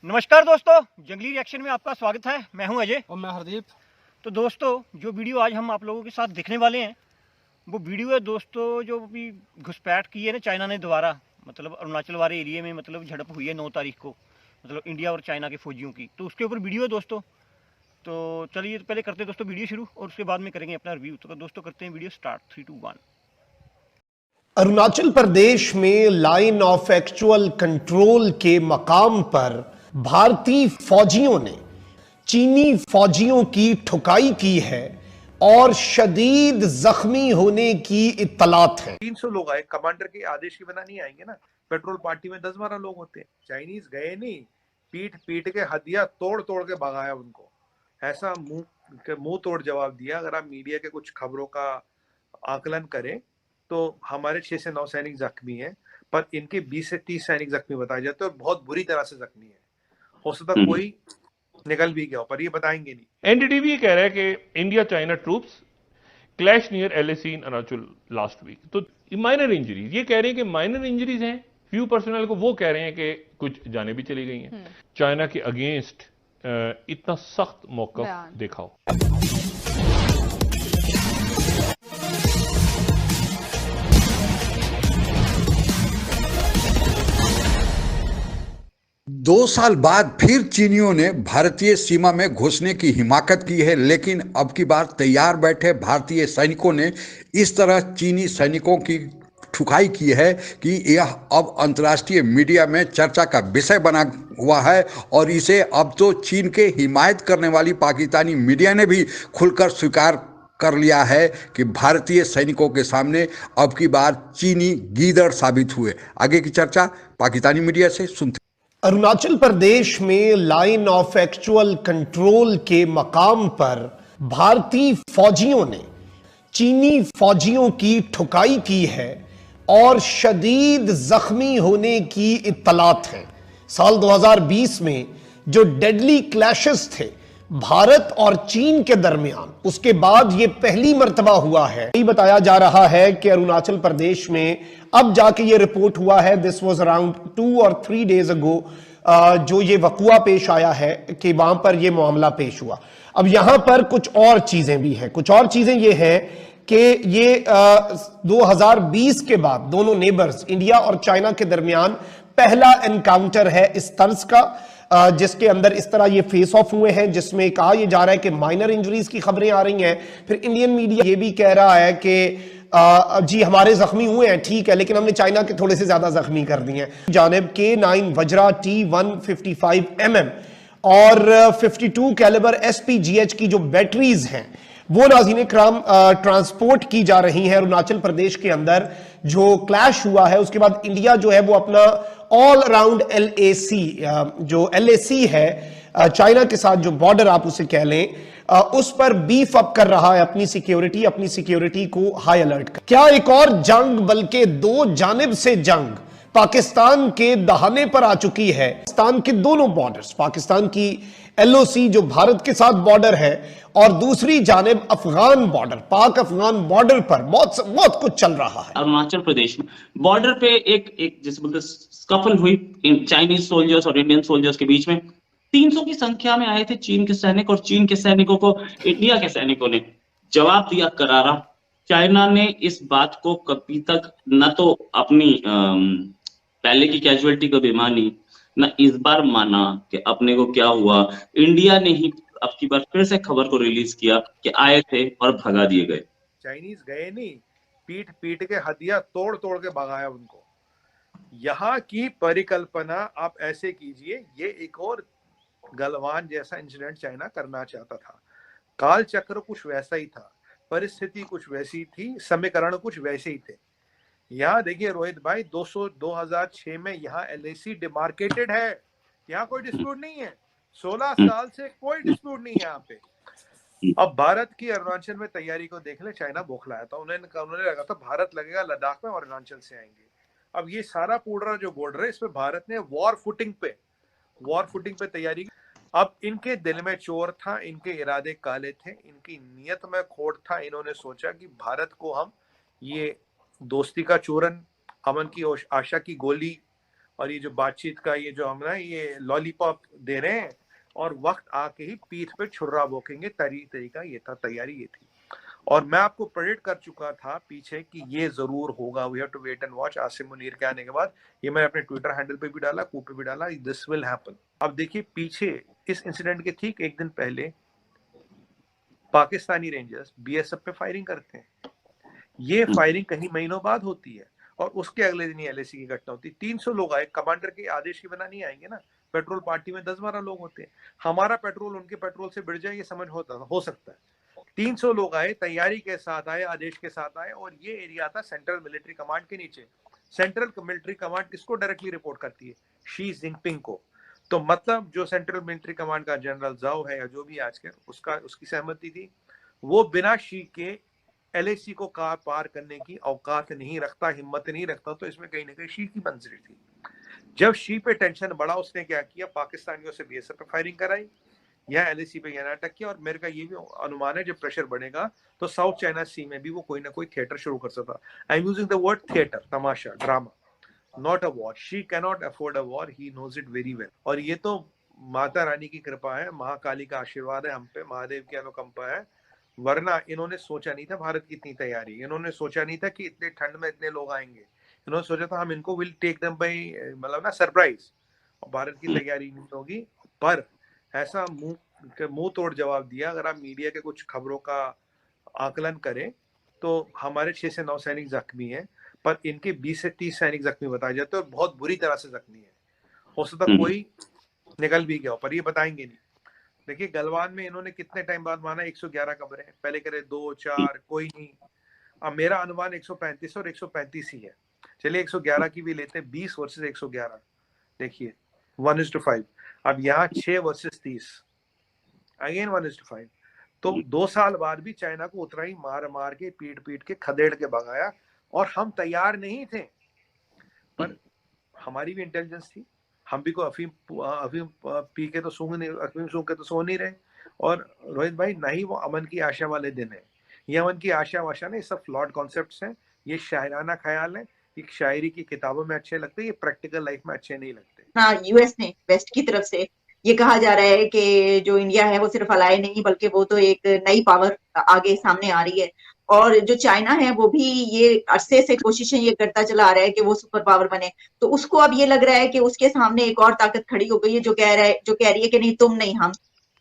नमस्कार दोस्तों, जंगली रिएक्शन में आपका स्वागत है। मैं हूं अजय और मैं हरदीप। तो दोस्तों, जो वीडियो आज हम आप लोगों के साथ देखने वाले हैं वो वीडियो है दोस्तों, जो अभी घुसपैठ की है ना चाइना ने दोबारा, मतलब अरुणाचल वाले एरिया में, मतलब झड़प हुई है 9 तारीख को, मतलब इंडिया और चाइना के फौजियों की। तो उसके ऊपर वीडियो है दोस्तों। तो चलिए पहले करते हैं दोस्तों वीडियो शुरू, और उसके बाद में करेंगे अपना रिव्यू। तो दोस्तों करते हैं वीडियो स्टार्ट। 3, 2, 1। अरुणाचल प्रदेश में लाइन ऑफ एक्चुअल कंट्रोल के मकाम पर भारतीय फौजियों ने चीनी फौजियों की ठुकाई की है और शदीद जख्मी होने की इत्तलात है। 300 लोग आए, कमांडर के आदेश के बिना नहीं आएंगे ना। पेट्रोल पार्टी में 10-12 लोग होते हैं। चाइनीज गए नहीं, पीट पीट के हदिया तोड़ तोड़ के भगाया उनको। ऐसा मुंह तोड़ जवाब दिया। अगर आप मीडिया के कुछ खबरों का आकलन करें तो हमारे 6 से 9 सैनिक जख्मी हैं, पर इनके 20 से 30 सैनिक जख्मी बताए जाते हैं और बहुत बुरी तरह से जख्मी है। हो सकता कोई निकल भी गया, पर ये बताएंगे नहीं। एनडीटीवी कह रहा है कि India China troops clash near LAC in Arunachal last week. तो माइनर इंजरीज, ये कह रहे हैं कि माइनर इंजरीज हैं फ्यू पर्सनल को, वो कह रहे हैं कि कुछ जाने भी चली गई हैं। चाइना के अगेंस्ट इतना सख्त मौकफ देखा हो। 2 साल बाद फिर चीनियों ने भारतीय सीमा में घुसने की हिमाकत की है, लेकिन अब की बार तैयार बैठे भारतीय सैनिकों ने इस तरह चीनी सैनिकों की ठुकाई की है कि यह अब अंतर्राष्ट्रीय मीडिया में चर्चा का विषय बना हुआ है। और इसे अब तो चीन के हिमायत करने वाली पाकिस्तानी मीडिया ने भी खुलकर स्वीकार कर लिया है कि भारतीय सैनिकों के सामने अब की बार चीनी गीदड़ साबित हुए। आगे की चर्चा पाकिस्तानी मीडिया से सुनते। अरुणाचल प्रदेश में लाइन ऑफ एक्चुअल कंट्रोल के मकाम पर भारतीय फौजियों ने चीनी फौजियों की ठुकाई की है और शदीद जख्मी होने की इत्तलात है। साल 2020 में जो डेडली क्लैशेस थे भारत और चीन के दरमियान, उसके बाद यह पहली मर्तबा हुआ है। यही बताया जा रहा है कि अरुणाचल प्रदेश में अब जाके यह रिपोर्ट हुआ है, दिस वाज अराउंड 2 और 3 डेज अगो, जो ये वकुआ पेश आया है कि वहां पर यह मामला पेश हुआ। अब यहां पर कुछ और चीजें भी हैं। कुछ और चीजें ये हैं कि ये 2020 के बाद दोनों नेबर्स इंडिया और चाइना के दरमियान पहला एनकाउंटर है इस तर्ज का, जिसके अंदर इस तरह ये फेस ऑफ हुए हैं, जिसमें कहा यह जा रहा है कि माइनर इंजरीज की खबरें आ रही हैं। फिर इंडियन मीडिया ये भी कह रहा है कि जी हमारे जख्मी हुए हैं, ठीक है, लेकिन हमने चाइना के थोड़े से ज्यादा जख्मी कर दिए हैं। जानिब K9 वज्रा T155mm और 52 कैलिबर SPGH की जो बैटरीज हैं वो नाज़रीन इकराम ट्रांसपोर्ट की जा रही हैं अरुणाचल प्रदेश के अंदर। जो क्लैश हुआ है उसके बाद इंडिया जो है वो अपना ऑल अराउंड LAC, जो LAC है चाइना के साथ जो बॉर्डर आप उसे कह लें, उस पर बीफ अप कर रहा है अपनी सिक्योरिटी को हाई अलर्ट कर। क्या एक और जंग, बल्कि 2 जानिब से जंग पाकिस्तान के दहाने पर आ चुकी है। पाकिस्तान के दोनों बॉर्डर्स, पाकिस्तान की LOC जो भारत के साथ बॉर्डर है, और दूसरी जानिब अफगान बॉर्डर, पाक अफगान बॉर्डर पर बहुत कुछ चल रहा है। अरुणाचल प्रदेश में बॉर्डर पे एक जैसे बोलते स्कफल हुई चाइनीज सोल्जर्स और इंडियन सोल्जर्स के बीच में। 300 की संख्या में आए थे चीन के सैनिक, और चीन के सैनिकों को इंडिया के सैनिकों ने जवाब दिया करारा। चाइना ने इस बात को कभी तक न तो अपनी पहले की कैजुअलिटी को भी मानी, न इस बार माना कि अपने को क्या हुआ। इंडिया ने ही अब की बार फिर से खबर को रिलीज किया कि आए थे और भगा दिए गए। चाइनीज गए नहीं, पीट पीट के हदिया तोड़ तोड़ के भगाया उनको। यहाँ की परिकल्पना आप ऐसे कीजिए, ये एक और गलवान जैसा इंसिडेंट चाइना करना चाहता था। काल चक्र कुछ वैसा ही था, परिस्थिति कुछ वैसी थी, समीकरण कुछ वैसे ही थे। यहाँ देखिए रोहित भाई, 2006 में यहाँ LAC डिमार्केटेड है। यहाँ कोई डिस्प्यूट नहीं है। 16 साल से कोई डिस्प्यूट नहीं है यहाँ पे। अब भारत की अरुणाचल में तैयारी को देख ले। चाइना बौखलाया था, उन्होंने लगा था भारत लगेगा लद्दाख में और अरुणाचल से आएंगे। अब ये सारा पूरा जो बॉर्डर है, इसमें भारत ने वॉर फुटिंग पे तैयारी की। अब इनके दिल में चोर था, इनके इरादे काले थे, इनकी नीयत में खोट था। इन्होंने सोचा कि भारत को हम ये दोस्ती का चूरन, अमन की आशा की गोली और ये जो बातचीत का ये जो हम ना ये लॉलीपॉप दे रहे हैं और वक्त आके ही पीठ पे छुर्रा भोंकेंगे, तरीका ये था, तैयारी ये थी। और मैं आपको प्रेडिक्ट कर चुका था पीछे कि ये जरूर होगा, we have to wait and watch. Asim Munir के आने के बाद ये मैंने अपने ट्विटर हैंडल पे भी डाला, कूप पे भी डाला, दिस विल हैपन। अब देखिए पीछे इस इंसिडेंट के ठीक एक दिन पहले पाकिस्तानी रेंजर्स बीएसएफ पे फायरिंग करते हैं। ये फायरिंग कहीं महीनों बाद होती है और उसके अगले दिन ही एलएसी की घटना होती है। 300 लोग आए, कमांडर के आदेश के बिना नहीं आएंगे ना, पेट्रोल पार्टी में 10-12 लोग होते हैं। हमारा पेट्रोल उनके पेट्रोल से बढ़ जाए ये समझ हो सकता है। 300 लोग आए, तैयारी के साथ आए, आदेश के साथ आए, और ये एरिया था सेंट्रल मिलिट्री कमांड के नीचे। सेंट्रल मिलिट्री कमांड किसको डायरेक्टली रिपोर्ट करती है? शी जिनपिंग को। तो मतलब जो सेंट्रल मिलिट्री कमांड का जनरल जाओ है या जो भी आजकल, उसकी सहमति थी। वो बिना शी के एलएसी को पार करने की औकात नहीं रखता, हिम्मत नहीं रखता। तो इसमें कहीं ना कहीं शी की मंजूरी थी। जब शी पे टेंशन बढ़ा, उसने क्या किया, पाकिस्तानियों से बीएसएफ पे फायरिंग कराई, यहाँ एलएसी पे यहाँ नाटक किया। और मेरे का ये भी अनुमान है जब प्रेशर बढ़ेगा तो साउथ चाइना सी में भी वो कोई ना कोई थिएटर शुरू कर सकता। I am using the word theatre, tamasha, drama, not a war. She cannot afford a war, he knows it very well. और ये तो माता रानी की कृपा है, महाकाली का आशीर्वाद है हम पे, महादेव की अनुकंपा है। वरना इन्होंने सोचा नहीं था भारत की इतनी तैयारी, इन्होंने सोचा नहीं था कि इतने ठंड में इतने लोग आएंगे। इन्होंने सोचा था हम इनको विल टेक देम बाय मतलब ना सरप्राइज, और भारत की तैयारी नहीं होगी। पर ऐसा मुंह तोड़ जवाब दिया। अगर आप मीडिया के कुछ खबरों का आकलन करें तो हमारे 6 से 9 सैनिक जख्मी हैं, पर इनके 20 से 30 सैनिक जख्मी बताए जाते हैं और बहुत बुरी तरह से जख्मी है। हो सकता कोई निकल भी गया हो, पर ये बताएंगे नहीं। देखिए गलवान में इन्होंने कितने टाइम बाद माना 111 कब्रें, पहले करे 2, 4, कोई नहीं। अब मेरा अनुमान 135 और 135 ही है। चलिए 111 की भी लेते हैं, 20 वर्सेस 111, देखिए 1:5। अब यहाँ 6 वर्सेस 30, अगेन 1:5। तो 2 साल बाद भी चाइना को उतना ही मार के पीट के खदेड़ के भगाया, और हम तैयार नहीं थे। पर हमारी भी इंटेलिजेंस थी, हम भी को अफीम पी के तो अफीम सूंघ के तो सो नहीं रहे। और रोहित भाई, नहीं वो अमन की आशा वाले दिन है, ये अमन की आशा वाशा नहीं, सब फ्लॉड कॉन्सेप्ट्स हैं, ये शायराना ख्याल है, ये शायरी की किताबों में अच्छे लगते हैं, ये प्रैक्टिकल लाइफ में अच्छे नहीं लगते। हाँ, यूएस ने वेस्ट की तरफ से ये कहा जा रहा है कि जो इंडिया है वो सिर्फ अलाय नहीं बल्कि वो तो एक नई पावर आगे सामने आ रही है। और जो चाइना है वो भी ये अरसे से कोशिशें ये करता चला आ रहा है कि वो सुपर पावर बने। तो उसको अब ये लग रहा है कि उसके सामने एक और ताकत खड़ी हो गई है जो कह रही है कि नहीं तुम नहीं हम।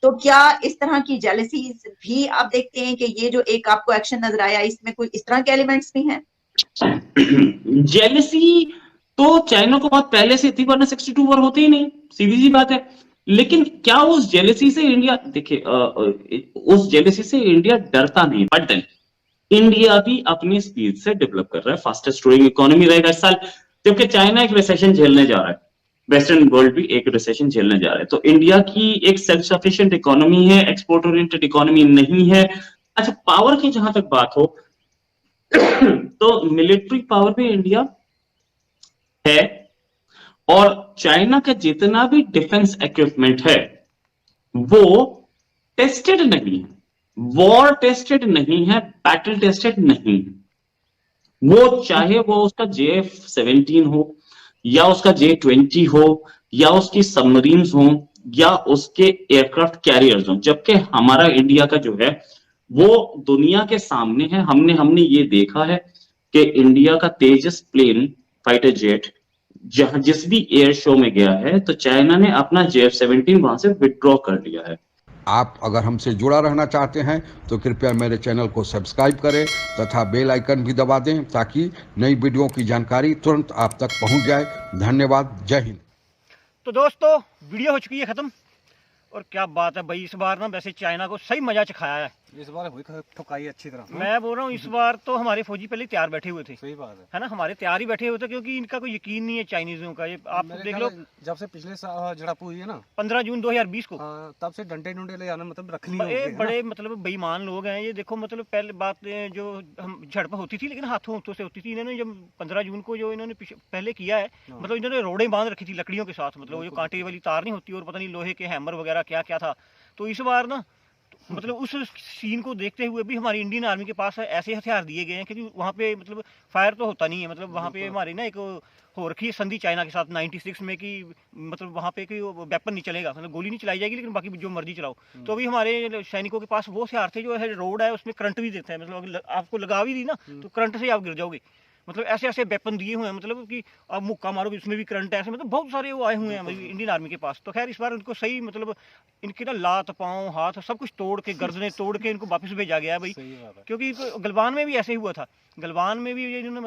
तो क्या इस तरह की जेलसीज भी आप देखते हैं कि ये जो एक आपको एक्शन नजर आया इसमें कोई इस तरह के एलिमेंट्स भी हैं? जेलसी तो चाइना को बहुत पहले से थी, वरना 62 वॉर होते ही नहीं, सीधी सी बात है। लेकिन क्या उस जेलसी से इंडिया, देखिए उस जेलसी से इंडिया डरता नहीं, बट देन इंडिया भी अपनी स्पीड से डेवलप कर रहा है, फास्टेस्ट ग्रोइंग इकोनॉमी रहेगा इस साल, जबकि चाइना एक रिसेशन झेलने जा रहा है, वेस्टर्न वर्ल्ड भी एक रिसेशन झेलने जा रहा है। तो इंडिया की एक सेल्फ सफिशिएंट इकोनॉमी है, एक्सपोर्ट ओरिएंटेड इकोनॉमी नहीं है। अच्छा, पावर की जहां तक बात हो तो मिलिट्री पावर भी इंडिया है, और चाइना का जितना भी डिफेंस इक्विपमेंट है वो टेस्टेड नहीं है, वॉर टेस्टेड नहीं है, बैटल टेस्टेड नहीं है। वो चाहे वो उसका JF-17 हो या उसका J-20 हो या उसकी सबमरीन्स हो या उसके एयरक्राफ्ट कैरियर्स हो, जबकि हमारा इंडिया का जो है वो दुनिया के सामने है। हमने ये देखा है कि इंडिया का तेजस प्लेन फाइटर जेट जहां जिस भी एयर शो में गया है तो चाइना ने अपना JF-17 वहां से विड्रॉ कर लिया है। आप अगर हमसे जुड़ा रहना चाहते हैं तो कृपया मेरे चैनल को सब्सक्राइब करें तथा बेल आइकन भी दबा दें ताकि नई वीडियो की जानकारी तुरंत आप तक पहुंच जाए। धन्यवाद, जय हिंद। तो दोस्तों वीडियो हो चुकी है ख़त्म, और क्या बात है भाई, इस बार ना वैसे चाइना को सही मजा चखाया है। इस बार हुई ठुकाई अच्छी तरह। मैं बोल रहा हूँ इस बार तो हमारे फौजी पहले तैयार बैठे हुए थे, सही बात है ना, हमारे तैयार ही बैठे हुए थे, क्योंकि इनका कोई यकीन नहीं है चाइनीजों का। ये आप देख लो, जब से पिछले साल झड़प हुई है ना 15 जून 2020 को, तब से डंडे डुंडे ले जाना मतलब रख बड़े मतलब बेईमान लोग हैं ये। देखो मतलब पहले बात जो हम झड़प होती थी लेकिन हाथों से होती थी, इन्होंने जब 15 जून को जो इन्होंने पहले किया है, मतलब इन्होंने रोडें बांध रखी थी लकड़ियों के साथ, मतलब जो कांटे वाली तार नहीं होती और पता नहीं लोहे के हैमर वगैरह क्या क्या था। तो इस बार ना मतलब उस सीन को देखते हुए भी हमारी इंडियन आर्मी के पास ऐसे हथियार दिए गए हैं क्योंकि वहाँ पे मतलब फायर तो होता नहीं है, मतलब वहाँ पे हमारी ना एक हो रखी है संधि चाइना के साथ 96 में कि मतलब वहाँ पे कोई वेपन नहीं चलेगा, मतलब गोली नहीं चलाई जाएगी लेकिन बाकी जो मर्जी चलाओ। तो अभी हमारे सैनिकों के पास वो हथियार थे जो है रोड है उसमें करंट भी देते हैं, मतलब अगर आपको लगा भी दी ना तो करंट से आप गिर जाओगे। मतलब ऐसे ऐसे वेपन दिए हुए हैं, मतलब कि आप मुक्का मारोगे उसमें भी करंट है, ऐसे मतलब बहुत सारे वो आए हुए हैं इंडियन आर्मी के पास। तो खैर इस बार उनको सही मतलब इनके ना लात पाँव हाथ सब कुछ तोड़ के गर्दनें तोड़ के इनको वापस भेजा गया है भाई, सही बात है। क्योंकि गलवान में भी ऐसे ही हुआ था। गलवान में भी इन्होंने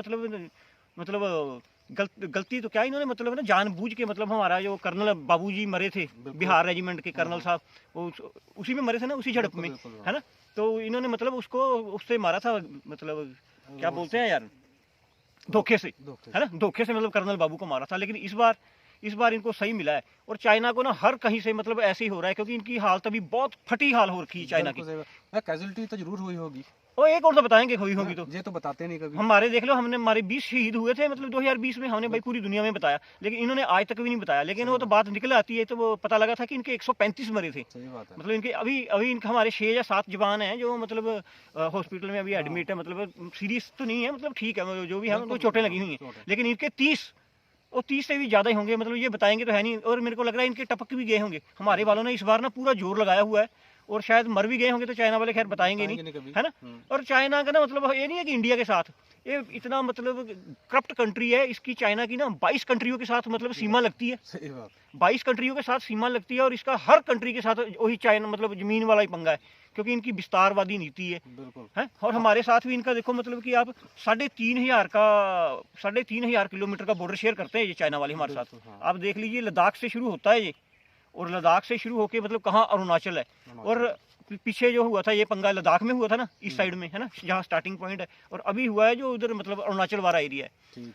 मतलब गलती तो क्या इन्होंने मतलब ना जानबूझ के मतलब हमारा जो कर्नल बाबूजी मरे थे बिहार रेजिमेंट के कर्नल साहब, वो उसी में मरे थे ना, उसी झड़प में, है ना। तो इन्होंने मतलब उसको उससे मारा था, मतलब क्या बोलते हैं यार, धोखे से, है ना, धोखे से मतलब कर्नल बाबू को मारा था। लेकिन इस बार इनको सही मिला है। और चाइना को ना हर कहीं से मतलब ऐसे ही हो रहा है क्योंकि इनकी हालत अभी बहुत फटी हाल हो रखी है चाइना की। कैजुअलिटी तो जरूर हुई होगी, और एक और तो बताएंगे हुई होगी तो ये तो बताते नहीं कभी। हमारे देख लो, हमने हमारे 20 शहीद हुए थे मतलब 2020 में, हमने भाई पूरी दुनिया में बताया लेकिन इन्होंने आज तक भी नहीं बताया। लेकिन वो तो बात निकल आती है तो वो पता लगा था कि इनके 135 मरे थे। सही बात है। मतलब इनके अभी इनके हमारे 6 या 7 जवान हैं जो मतलब हॉस्पिटल में अभी एडमिट है, मतलब सीरियस तो नहीं है, मतलब ठीक है जो भी है उनको चोटें लगी हुई हैं। लेकिन इनके 30 से भी ज्यादा ही होंगे, मतलब ये बताएंगे तो है नहीं। और मेरे को लग रहा है इनके टपक भी गए होंगे। हमारे वालों ने इस बार ना पूरा जोर लगाया हुआ है और शायद मर भी गए होंगे, तो चाइना वाले खैर बताएंगे नहीं, है ना। और चाइना का ना मतलब ये नहीं है कि इंडिया के साथ ये इतना मतलब करप्ट कंट्री है, इसकी चाइना की ना 22 कंट्रियों के साथ मतलब सीमा लगती है, सही बात। 22 कंट्रियों के साथ सीमा लगती है और इसका हर कंट्री के साथ वही चाइना मतलब जमीन वाला ही पंगा है क्योंकि इनकी विस्तारवादी नीति है, बिल्कुल है। और हमारे साथ भी इनका देखो मतलब कि आप 3,500 किलोमीटर का बॉर्डर शेयर करते हैं ये चाइना वाले हमारे साथ। आप देख लीजिए लद्दाख से शुरू होता है ये, और लद्दाख से शुरू होके मतलब कहाँ अरुणाचल है। और पीछे जो हुआ था ये पंगा लद्दाख में हुआ था ना, इस साइड में, है ना, जहाँ स्टार्टिंग पॉइंट है। और अभी हुआ है जो उधर मतलब अरुणाचल वाला एरिया है।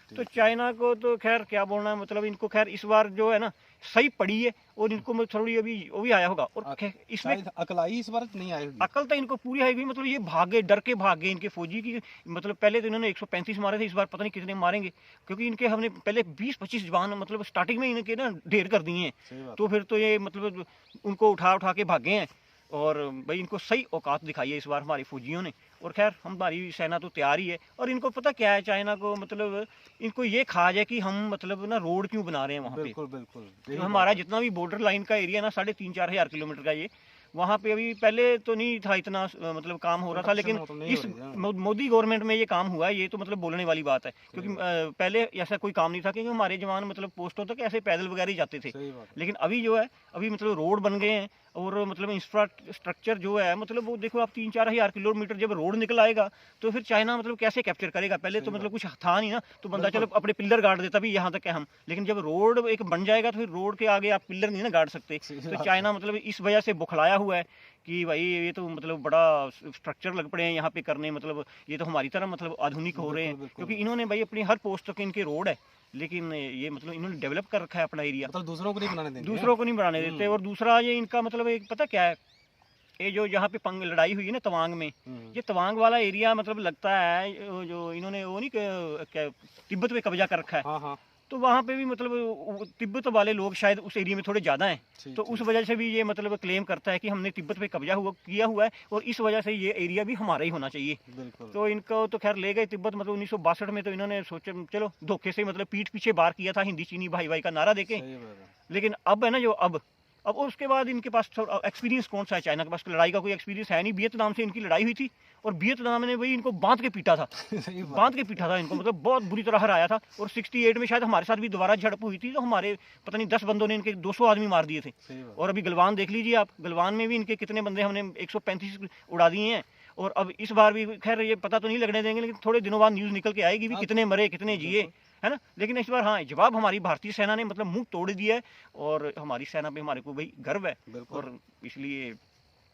तो चाइना को तो खैर क्या बोलना है, मतलब इनको खैर इस बार जो है ना सही पड़ी है और इनको थोड़ी अभी वो भी आया होगा। और इसमें अकलाई इस बार नहीं आई होगी, अकल तो इनको पूरी आएगी। मतलब ये भागे, डर के भागे इनके फौजी की, मतलब पहले तो इन्होंने 135 मारे थे, इस बार पता नहीं कितने मारेंगे क्योंकि इनके हमने पहले 20-25 जवान मतलब स्टार्टिंग में इनके ना ढेर कर दिए हैं। तो फिर तो ये मतलब उनको उठा के भागे हैं। और भाई इनको सही औकात दिखाई है इस बार हमारी फौजियों ने। और खैर हमारी सेना तो तैयार ही है। और इनको पता क्या है, चाइना को मतलब इनको ये खा जाए कि हम मतलब ना रोड क्यों बना रहे हैं वहाँ पे। बिल्कुल बिल्कुल। तो हमारा जितना भी बॉर्डर लाइन का एरिया ना 3,500-4 हज़ार किलोमीटर का, ये वहाँ पे अभी पहले तो नहीं था इतना मतलब काम हो रहा था, लेकिन इस मोदी गवर्नमेंट में ये काम हुआ है। ये तो मतलब बोलने वाली बात है क्योंकि पहले ऐसा कोई काम नहीं था क्योंकि हमारे जवान मतलब पोस्टों तक ऐसे पैदल वगैरह ही जाते थे। लेकिन अभी जो है अभी मतलब रोड बन गए हैं और मतलब इंफ्रास्ट्रक्चर जो है मतलब वो देखो आप 3-4 हज़ार किलोमीटर जब रोड निकल आएगा तो फिर चाइना मतलब कैसे कैप्चर करेगा। पहले तो मतलब कुछ था नहीं ना, तो बंदा चलो अपने पिल्लर गाड़ देता भी यहाँ तक है हम, लेकिन जब रोड एक बन जाएगा तो फिर रोड के आगे आप पिल्लर नहीं ना गाड़ सकते। तो चाइना मतलब इस वजह से बुखलाया हुआ है कि भाई ये तो मतलब बड़ा स्ट्रक्चर लग पड़े हैं यहाँ पे करने, मतलब ये तो हमारी तरह मतलब आधुनिक हो रहे हैं क्योंकि इन्होंने भाई अपनी हर पोस्ट तक इनके रोड है, लेकिन ये मतलब इन्होंने डेवलप कर रखा है अपना एरिया, मतलब दूसरों को नहीं बनाने देते। और दूसरा ये इनका मतलब एक पता क्या है, ये जो जहाँ पे लड़ाई हुई है ना तवांग में, ये तवांग वाला एरिया मतलब लगता है जो इन्होंने वो नहीं क्या तिब्बत पे कब्जा कर रखा है। हाँ। तो वहाँ पे भी मतलब तिब्बत वाले लोग शायद उस एरिया में थोड़े ज़्यादा हैं, तो उस वजह से भी ये मतलब क्लेम करता है कि हमने तिब्बत पे कब्जा किया हुआ है और इस वजह से ये एरिया भी हमारा ही होना चाहिए। तो इनको तो खैर ले गए तिब्बत, मतलब 1962 में तो इन्होंने सोचा चलो धोखे से मतलब पीठ पीछे बार किया था हिंदी चीनी भाई भाई का नारा देके। लेकिन अब है ना जो अब उसके बाद इनके पास एक्सपीरियंस कौन सा है, चाइना के पास लड़ाई का कोई एक्सपीरियंस है नहीं। वियतनाम से इनकी लड़ाई हुई थी और वियतनाम ने भाई इनको बांध के पीटा था इनको, मतलब बहुत बुरी तरह हराया था। और 68 में शायद हमारे साथ भी दोबारा झड़प हुई थी, तो हमारे पता नहीं 10 बंदों ने इनके 200 आदमी मार दिए थे। और अभी गलवान देख लीजिए आप, गलवान में भी इनके कितने बंदे हमने 135 उड़ा दिए हैं। और अब इस बार भी खैर ये पता तो नहीं लगने देंगे, लेकिन थोड़े दिनों बाद न्यूज़ निकल के आएगी भी कितने मरे कितने जिए, है ना। लेकिन इस बार हाँ जवाब हमारी भारतीय सेना ने मतलब मुंह तोड़ दिया है और हमारी सेना पे हमारे को भाई गर्व है। और इसलिए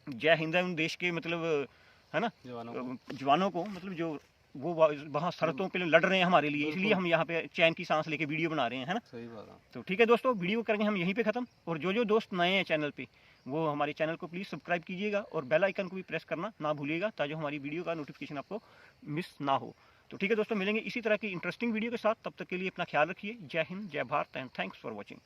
जय हिंद है उन देश के मतलब, है ना, जवानों को, मतलब जो वो वहाँ सरहदों पे लड़ रहे हैं हमारे लिए, इसलिए हम यहाँ पे चैन की सांस लेके वीडियो बना रहे हैं, है ना। सही बात है। तो ठीक है दोस्तों, वीडियो करेंगे हम यहीं पे ख़त्म। और जो दोस्त नए हैं चैनल पे वो हमारे चैनल को प्लीज़ सब्सक्राइब कीजिएगा और बेल आइकन को भी प्रेस करना ना भूलिएगा ताकि हमारी वीडियो का नोटिफिकेशन आपको मिस ना हो। तो ठीक है दोस्तों, मिलेंगे इसी तरह की इंटरेस्टिंग वीडियो के साथ। तब तक के लिए अपना ख्याल रखिए। जय हिंद, जय Bharat and thanks for watching.